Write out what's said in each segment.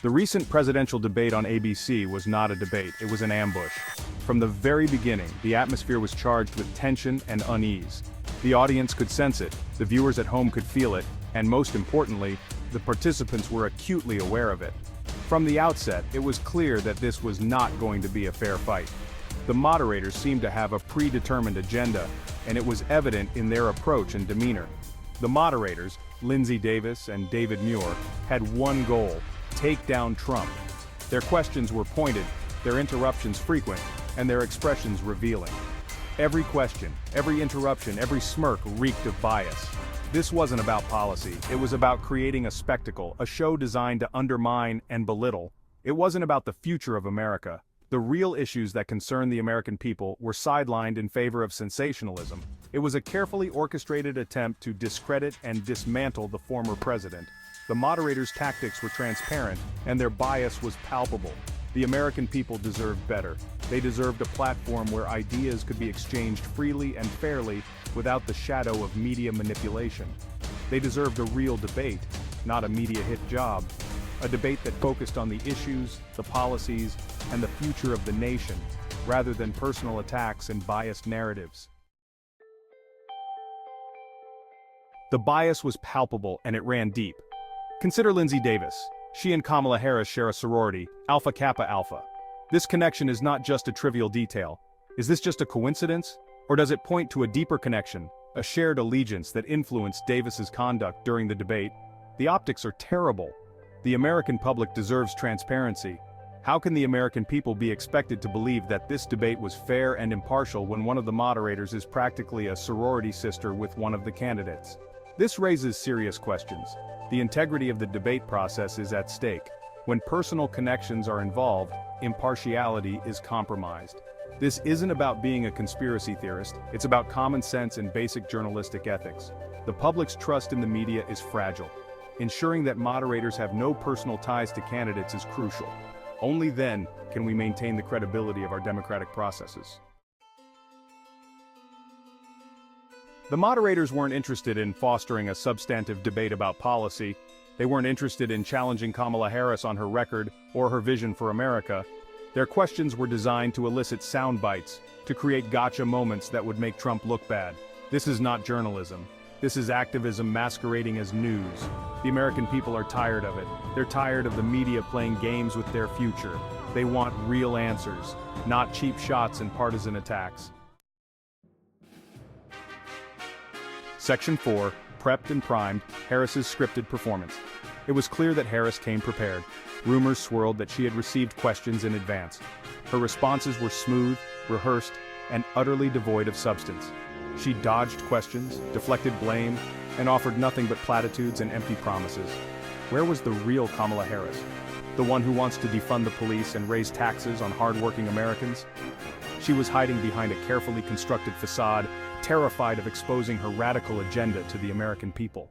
The recent presidential debate on ABC was not a debate, it was an ambush. From the very beginning, the atmosphere was charged with tension and unease. The audience could sense it, the viewers at home could feel it, and most importantly, the participants were acutely aware of it. From the outset, it was clear that this was not going to be a fair fight. The moderators seemed to have a predetermined agenda, and it was evident in their approach and demeanor. The moderators, Lindsay Davis and David Muir, had one goal: take down Trump. Their questions were pointed, their interruptions frequent, and their expressions revealing. Every question, every interruption, every smirk reeked of bias. This wasn't about policy, it was about creating a spectacle, a show designed to undermine and belittle. It wasn't about the future of America. The real issues that concern the American people were sidelined in favor of sensationalism. It was a carefully orchestrated attempt to discredit and dismantle the former president. The moderators' tactics were transparent, and their bias was palpable. The American people deserved better. They deserved a platform where ideas could be exchanged freely and fairly without the shadow of media manipulation. They deserved a real debate, not a media hit job. A debate that focused on the issues, the policies, and the future of the nation, rather than personal attacks and biased narratives. The bias was palpable and it ran deep. Consider Lindsay Davis. She and Kamala Harris share a sorority, Alpha Kappa Alpha. This connection is not just a trivial detail. Is this just a coincidence? Or does it point to a deeper connection, a shared allegiance that influenced Davis's conduct during the debate? The optics are terrible. The American public deserves transparency. How can the American people be expected to believe that this debate was fair and impartial when one of the moderators is practically a sorority sister with one of the candidates? This raises serious questions. The integrity of the debate process is at stake. When personal connections are involved, impartiality is compromised. This isn't about being a conspiracy theorist, it's about common sense and basic journalistic ethics. The public's trust in the media is fragile. Ensuring that moderators have no personal ties to candidates is crucial. Only then can we maintain the credibility of our democratic processes. The moderators weren't interested in fostering a substantive debate about policy. They weren't interested in challenging Kamala Harris on her record or her vision for America. Their questions were designed to elicit sound bites, to create gotcha moments that would make Trump look bad. This is not journalism. This is activism masquerading as news. The American people are tired of it. They're tired of the media playing games with their future. They want real answers, not cheap shots and partisan attacks. Section 4, Prepped and Primed, Harris's Scripted Performance. It was clear that Harris came prepared. Rumors swirled that she had received questions in advance. Her responses were smooth, rehearsed, and utterly devoid of substance. She dodged questions, deflected blame, and offered nothing but platitudes and empty promises. Where was the real Kamala Harris? The one who wants to defund the police and raise taxes on hardworking Americans? She was hiding behind a carefully constructed facade, terrified of exposing her radical agenda to the American people.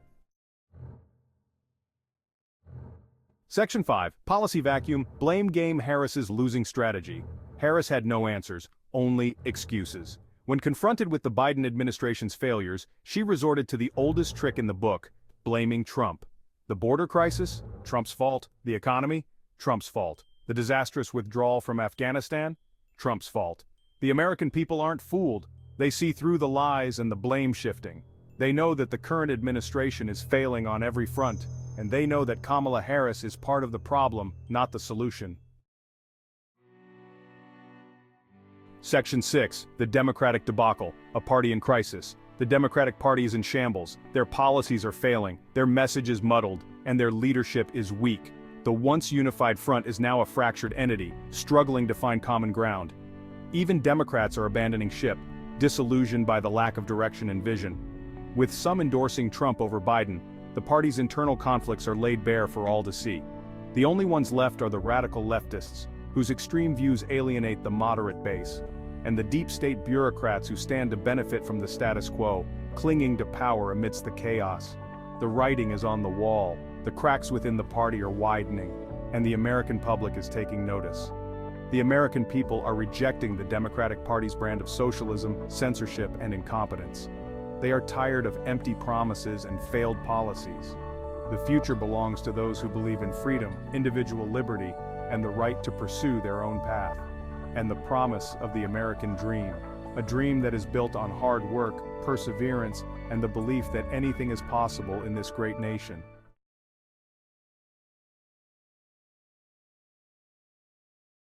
Section 5, Policy Vacuum, Blame Game Harris's Losing Strategy. Harris had no answers, only excuses. When confronted with the Biden administration's failures, she resorted to the oldest trick in the book, blaming Trump. The border crisis? Trump's fault. The economy? Trump's fault. The disastrous withdrawal from Afghanistan? Trump's fault. The American people aren't fooled. They see through the lies and the blame shifting. They know that the current administration is failing on every front, and they know that Kamala Harris is part of the problem, not the solution. Section 6, The Democratic Debacle, a Party in Crisis. The Democratic Party is in shambles, their policies are failing, their message is muddled, and their leadership is weak. The once unified front is now a fractured entity, struggling to find common ground. Even Democrats are abandoning ship, disillusioned by the lack of direction and vision. With some endorsing Trump over Biden, the party's internal conflicts are laid bare for all to see. The only ones left are the radical leftists, whose extreme views alienate the moderate base, and the deep state bureaucrats who stand to benefit from the status quo, clinging to power amidst the chaos. The writing is on the wall, the cracks within the party are widening, and the American public is taking notice. The American people are rejecting the Democratic Party's brand of socialism, censorship, and incompetence. They are tired of empty promises and failed policies. The future belongs to those who believe in freedom, individual liberty, and the right to pursue their own path. And the promise of the American dream, a dream that is built on hard work, perseverance, and the belief that anything is possible in this great nation.